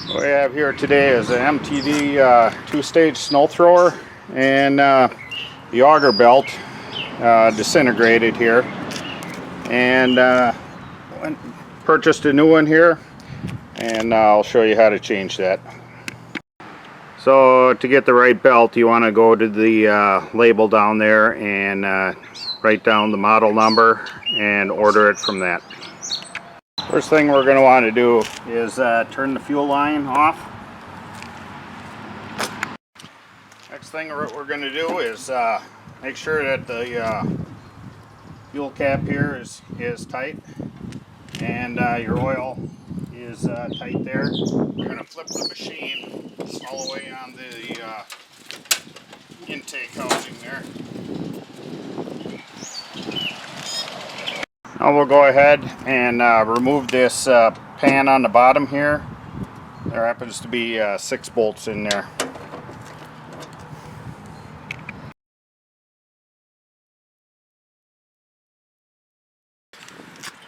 What we have here today is an MTD two-stage snow thrower and the auger belt disintegrated here, and purchased a new one here, and I'll show you how to change that. So to get the right belt, you want to go to the label down there and write down the model number and order it from that. First thing we're going to want to do is turn the fuel line off. Next thing we're going to do is make sure that the fuel cap here is tight and your oil is tight there. We're going to flip the machine all the way on the intake housing there. Now we'll go ahead and remove this pan on the bottom here. There happens to be 6 bolts in there.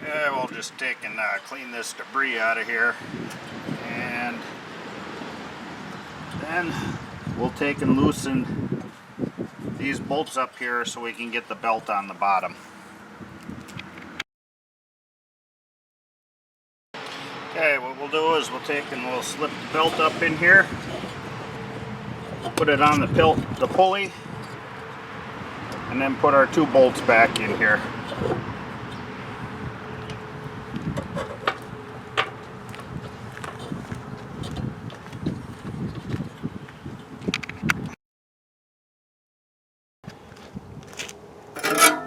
Yeah, we'll just take and clean this debris out of here, and then we'll take and loosen these bolts up here so we can get the belt on the bottom. Okay, what we'll do is we'll take and we'll slip the belt up in here, put it on the pulley, and then put our 2 bolts back in here.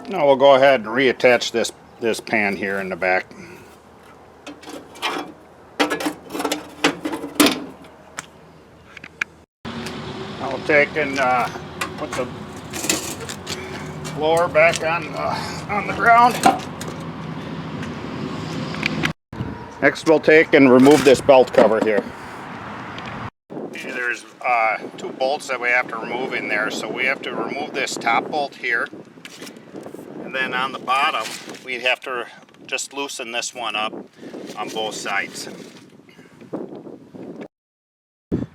Now we'll go ahead and reattach this pan here in the back. Now we'll take and put the blower back on the ground. Next we'll take and remove this belt cover here. There's 2 bolts that we have to remove in there, so we have to remove this top bolt here. And then on the bottom, we'd have to just loosen this one up on both sides.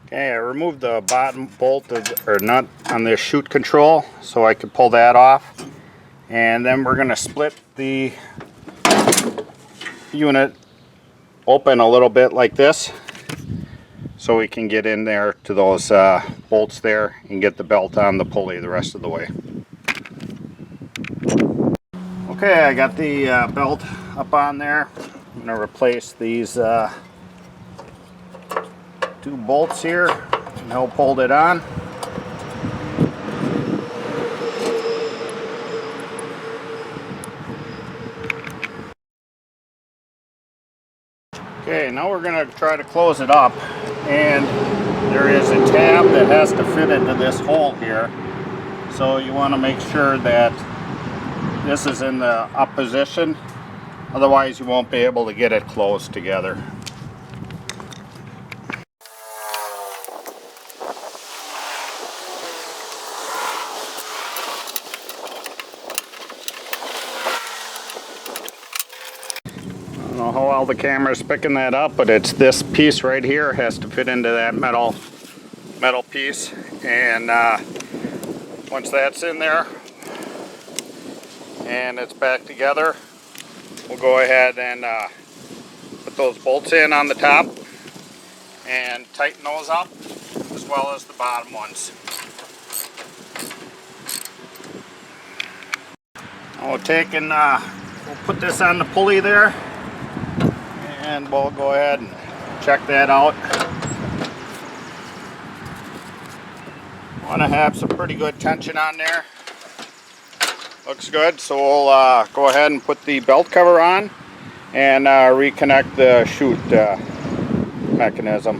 Okay, I removed the bottom bolt or nut on the chute control so I could pull that off. And then we're going to split the unit open a little bit like this so we can get in there to those bolts there and get the belt on the pulley the rest of the way. Okay, I got the belt up on there. I'm going to replace these 2 bolts here and help hold it on. Okay, now we're going to try to close it up, and there is a tab that has to fit into this hole here. So you want to make sure that this is in the up position, otherwise you won't be able to get it closed together. I don't know how well the camera's picking that up, but it's this piece right here has to fit into that metal piece, and once that's in there and it's back together, we'll go ahead and put those bolts in on the top and tighten those up, as well as the bottom ones. We'll take and we'll put this on the pulley there, and we'll go ahead and check that out. Want to have some pretty good tension on there. Looks good, so we'll go ahead and put the belt cover on and reconnect the chute mechanism.